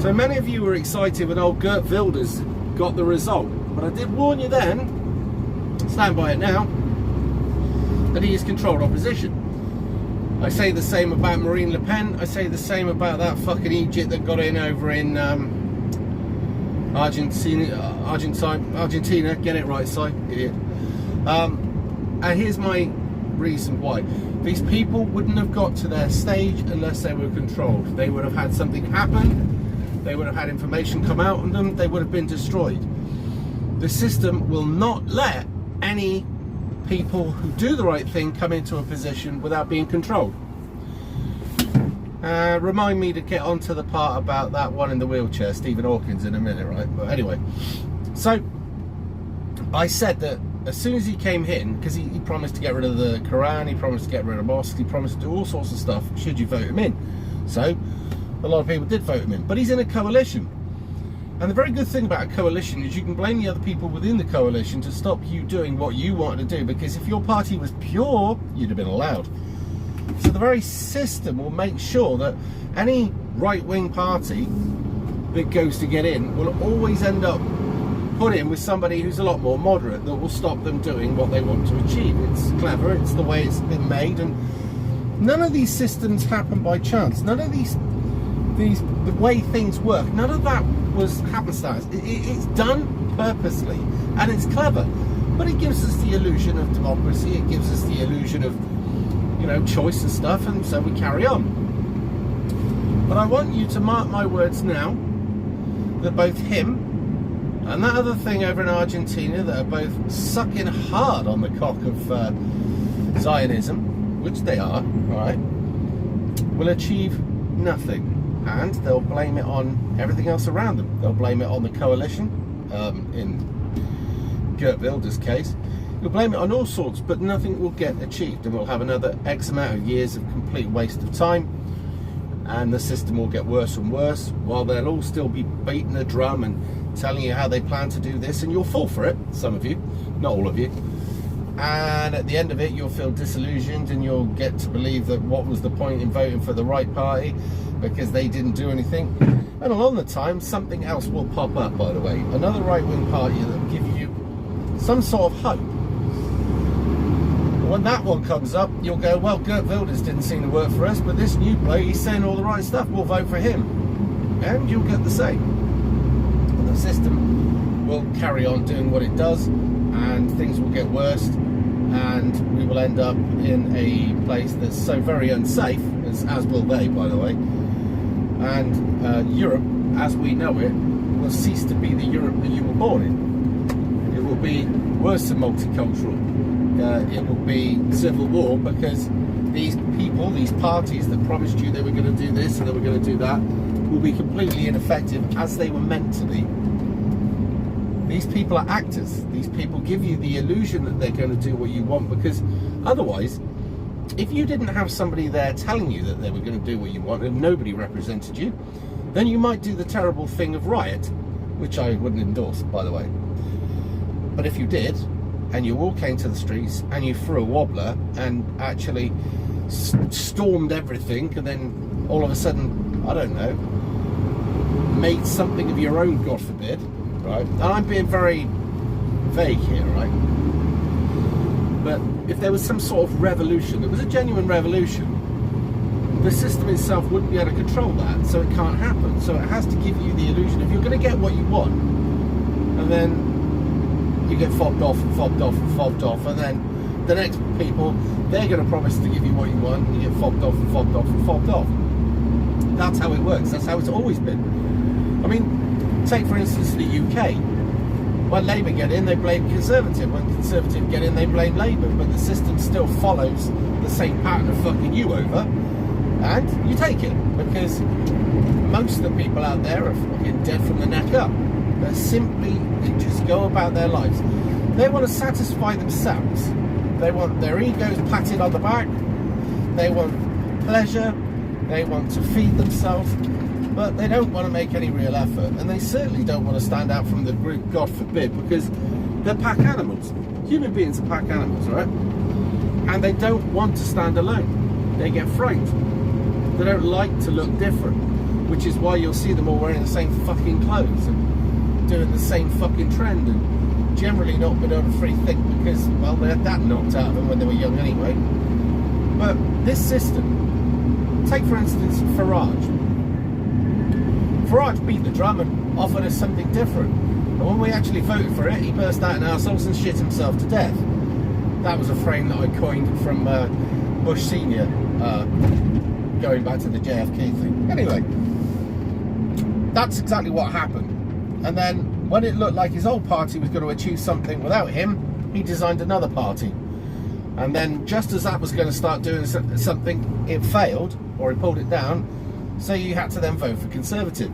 So many of you were excited when old Geert Wilders got the result, but I did warn you then, stand by it now, that he is controlled opposition. I say the same about Marine Le Pen. I say the same about that fucking Egypt that got in over in Argentina. Get it right, Si, idiot. And here's my reason why. These people wouldn't have got to their stage unless they were controlled. They would have had something happen. They would have had information come out on them. They would have been destroyed. The system will not let any people who do the right thing come into a position without being controlled. Remind me to get onto the part about that one in the wheelchair, Stephen Hawkins, in a minute, right? But anyway, so I said that as soon as he came in, because he promised to get rid of the Quran, he promised to get rid of mosques, he promised to do all sorts of stuff should you vote him in. So a lot of people did vote him in, but he's in a coalition. And the very good thing about a coalition is you can blame the other people within the coalition to stop you doing what you wanted to do, because if your party was pure, you'd have been allowed. So the very system will make sure that any right-wing party that goes to get in will always end up put in with somebody who's a lot more moderate, that will stop them doing what they want to achieve. It's clever, it's the way it's been made, and none of these systems happen by chance. None of these the way things work, none of that was happenstance. It's done purposely, and it's clever, but it gives us the illusion of democracy, it gives us the illusion of, you know, choice and stuff, and so we carry on. But I want you to mark my words now that both him and that other thing over in Argentina that are both sucking hard on the cock of Zionism, which they are, right, will achieve nothing. And they'll blame it on everything else around them. They'll blame it on the coalition, in Geert Wilders' case. You'll blame it on all sorts, but nothing will get achieved, and we'll have another X amount of years of complete waste of time, and the system will get worse and worse, while they'll all still be beating a drum and telling you how they plan to do this, and you'll fall for it, some of you, not all of you. And at the end of it, you'll feel disillusioned, and you'll get to believe that what was the point in voting for the right party, because they didn't do anything. And along the time, something else will pop up, by the way. Another right-wing party that will give you some sort of hope. When that one comes up, you'll go, well, Geert Wilders didn't seem to work for us, but this new bloke, he's saying all the right stuff, we'll vote for him. And you'll get the same. And the system will carry on doing what it does, and things will get worse, and we will end up in a place that's so very unsafe, as will they, by the way. And Europe, as we know it, will cease to be the Europe that you were born in. It will be worse than multicultural. It will be civil war, because these people, these parties that promised you they were going to do this and they were going to do that, will be completely ineffective, as they were meant to be. These people are actors. These people give you the illusion that they're going to do what you want, because otherwise, if you didn't have somebody there telling you that they were going to do what you want, and nobody represented you, then you might do the terrible thing of riot, which I wouldn't endorse, by the way. But if you did, and you all came to the streets, and you threw a wobbler, and actually stormed everything, and then all of a sudden, I don't know, made something of your own, God forbid, right? And I'm being very vague here, right? But if there was some sort of revolution, it was a genuine revolution, the system itself wouldn't be able to control that, so it can't happen. So it has to give you the illusion, if you're going to get what you want, and then you get fobbed off and fobbed off and fobbed off, and then the next people, they're going to promise to give you what you want, and you get fobbed off and fobbed off and fobbed off. That's how it works. That's how it's always been. I mean, take for instance the UK. When Labour get in, they blame Conservative. When Conservative get in, they blame Labour. But the system still follows the same pattern of fucking you over, and you take it, because most of the people out there are fucking dead from the neck up. They simply just go about their lives. They want to satisfy themselves. They want their egos patted on the back. They want pleasure. They want to feed themselves. But they don't want to make any real effort. And they certainly don't want to stand out from the group, God forbid, because they're pack animals. Human beings are pack animals, right? And they don't want to stand alone. They get frightened. They don't like to look different. which is why you'll see them all wearing the same fucking clothes and doing the same fucking trend, and generally not being able to free think because, well, they had that knocked out of them when they were young anyway. But this system, take for instance Farage. Farage beat the drum and offered us something different, and when we actually voted for it, he burst out in arseholes and shit himself to death. That was a frame that I coined from Bush Senior, going back to the JFK thing. Anyway, that's exactly what happened. And then when it looked like his old party was going to achieve something without him, he designed another party. And then just as that was going to start doing something, it failed, or he pulled it down, so you had to then vote for Conservative.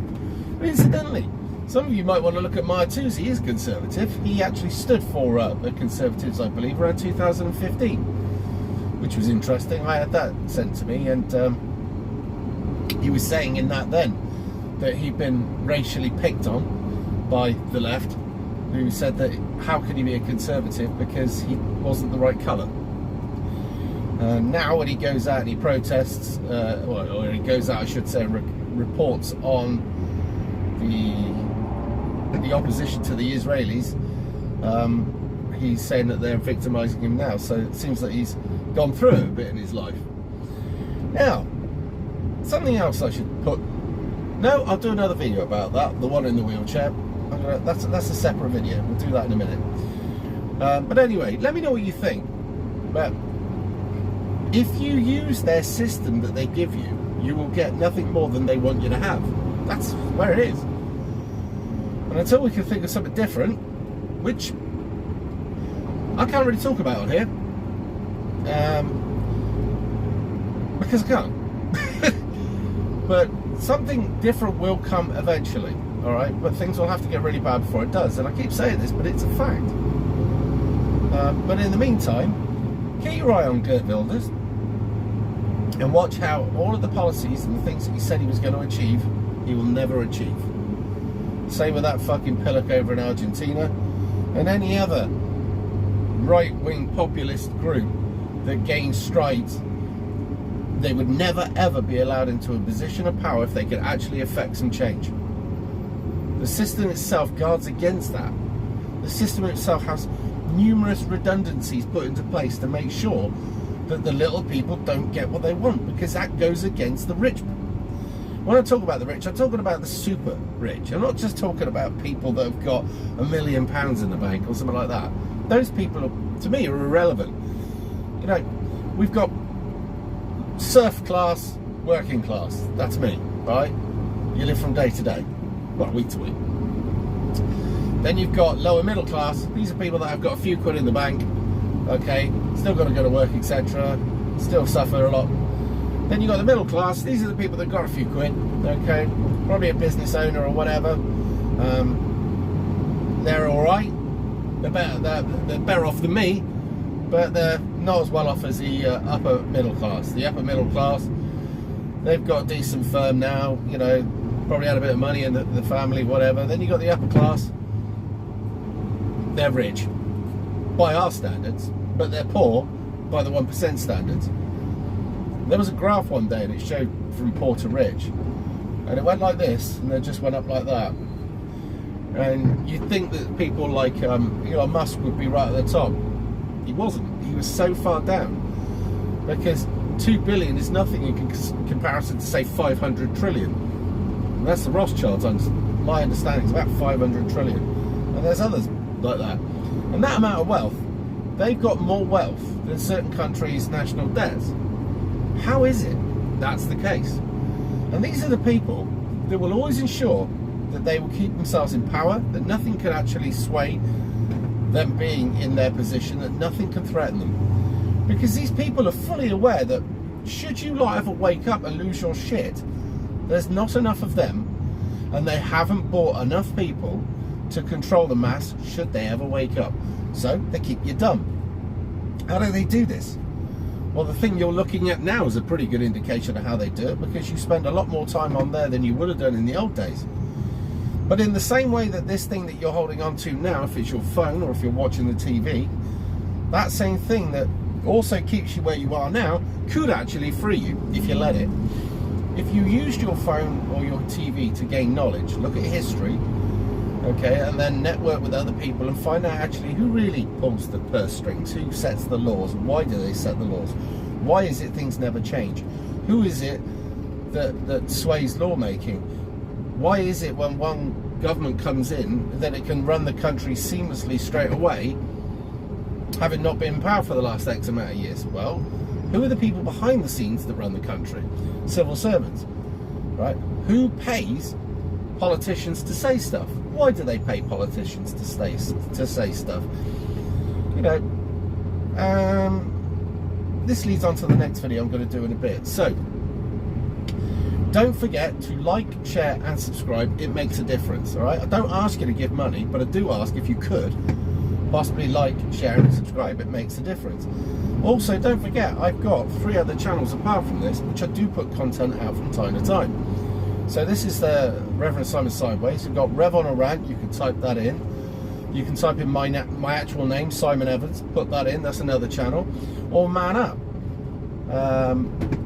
But incidentally, some of you might want to look at Maya Twos. He is Conservative. He actually stood for the Conservatives, I believe, around 2015, which was interesting. I had that sent to me, and he was saying in that then that he'd been racially picked on by the left, who said that how could he be a Conservative because he wasn't the right colour. Now when he goes out and he protests, or he goes out, I should say, reports on the opposition to the Israelis, he's saying that they're victimising him now. So it seems that he's gone through it a bit in his life. Now, something else I should put. No, I'll do another video about that. The one in the wheelchair. That's a separate video. We'll do that in a minute. But anyway, let me know what you think. But if you use their system that they give you, you will get nothing more than they want you to have. That's where it is. And until we can think of something different, which I can't really talk about on here, because I can't. But something different will come eventually, all right? But things will have to get really bad before it does. And I keep saying this, but it's a fact. But in the meantime, keep your eye on Geert Wilders and watch how all of the policies and the things that he said he was going to achieve, he will never achieve. Same with that fucking pillock over in Argentina and any other right-wing populist group that gains strides. They would never ever be allowed into a position of power if they could actually affect some change. The system itself guards against that. The system itself has numerous redundancies put into place to make sure that the little people don't get what they want, because that goes against the rich. When I talk about the rich, I'm talking about the super rich. I'm not just talking about people that have got £1 million in the bank or something like that. Those people, to me, are irrelevant. You know, we've got serf class, working class. That's me, right? You live from day to day, well, week to week. Then you've got lower middle class. These are people that have got a few quid in the bank, okay, still got to go to work, etc., still suffer a lot. Then you've got the middle class. These are the people that got a few quid, okay, probably a business owner or whatever. They're all right. They're better off than me, but they're not as well off as the upper middle class. The upper middle class, they've got a decent firm now, you know, probably had a bit of money in the family, whatever. Then you got the upper class. They're rich by our standards, but they're poor by the 1% standards. There was a graph one day and it showed from poor to rich, and it went like this and then just went up like that. And you'd think that people like Elon Musk would be right at the top. He wasn't. He was so far down, because 2 billion is nothing in comparison to, say, 500 trillion. And that's the Rothschilds. My understanding is about 500 trillion. And there's others like that. And that amount of wealth, they've got more wealth than certain countries' national debts. How is it that's the case? And these are the people that will always ensure that they will keep themselves in power, that nothing can actually sway them being in their position, that nothing can threaten them. Because these people are fully aware that should you lot ever wake up and lose your shit, there's not enough of them, and they haven't bought enough people to control the mass should they ever wake up. So they keep you dumb. How do they do this? Well, the thing you're looking at now is a pretty good indication of how they do it, because you spend a lot more time on there than you would have done in the old days. But in the same way that this thing that you're holding on to now, if it's your phone or if you're watching the TV, that same thing that also keeps you where you are now could actually free you if you let it. If you used your phone or your TV to gain knowledge, look at history, okay, and then network with other people and find out actually who really pulls the purse strings, who sets the laws, why do they set the laws, why is it things never change, who is it that sways lawmaking, why is it when one government comes in that it can run the country seamlessly straight away, having not been in power for the last X amount of years? Well, who are the people behind the scenes that run the country? Civil servants, right? Who pays politicians to say stuff? Why do they pay politicians to say stuff? You know, this leads on to the next video I'm going to do in a bit. So, don't forget to like, share and subscribe. It makes a difference, all right? I don't ask you to give money, but I do ask if you could possibly like, share and subscribe. It makes a difference. Also, don't forget, I've got 3 other channels apart from this, which I do put content out from time to time. So this is the Reverend Simon Sideways. We've got Rev on a Rant, you can type that in. You can type in my actual name, Simon Evans, put that in, that's another channel. Or Man Up.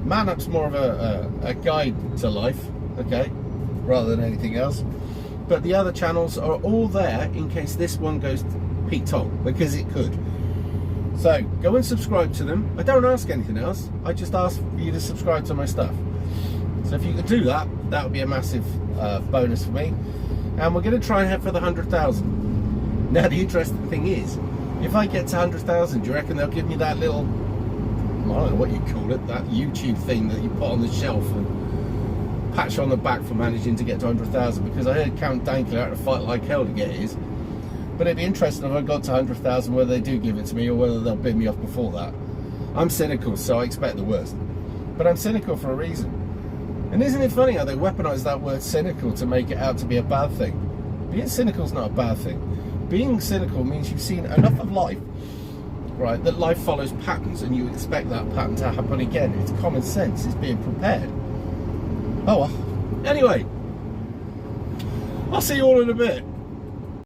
Man Up's more of a guide to life, okay, rather than anything else. But the other channels are all there in case this one goes Pete Tong, because it could. So go and subscribe to them. I don't ask anything else. I just ask for you to subscribe to my stuff. So if you could do that, that would be a massive bonus for me. And we're going to try and head for the 100,000. Now the interesting thing is, if I get to 100,000, do you reckon they'll give me that little, I don't know what you call it, that YouTube thing that you put on the shelf and pat you on the back for managing to get to 100,000? Because I heard Count Dankler had to fight like hell to get his. But it'd be interesting if I got to 100,000 whether they do give it to me or whether they'll bid me off before that. I'm cynical, so I expect the worst. But I'm cynical for a reason. And isn't it funny how they weaponize that word cynical to make it out to be a bad thing? Being cynical is not a bad thing. Being cynical means you've seen enough of life, right, that life follows patterns and you expect that pattern to happen again. It's common sense, it's being prepared. Oh well. Anyway, I'll see you all in a bit.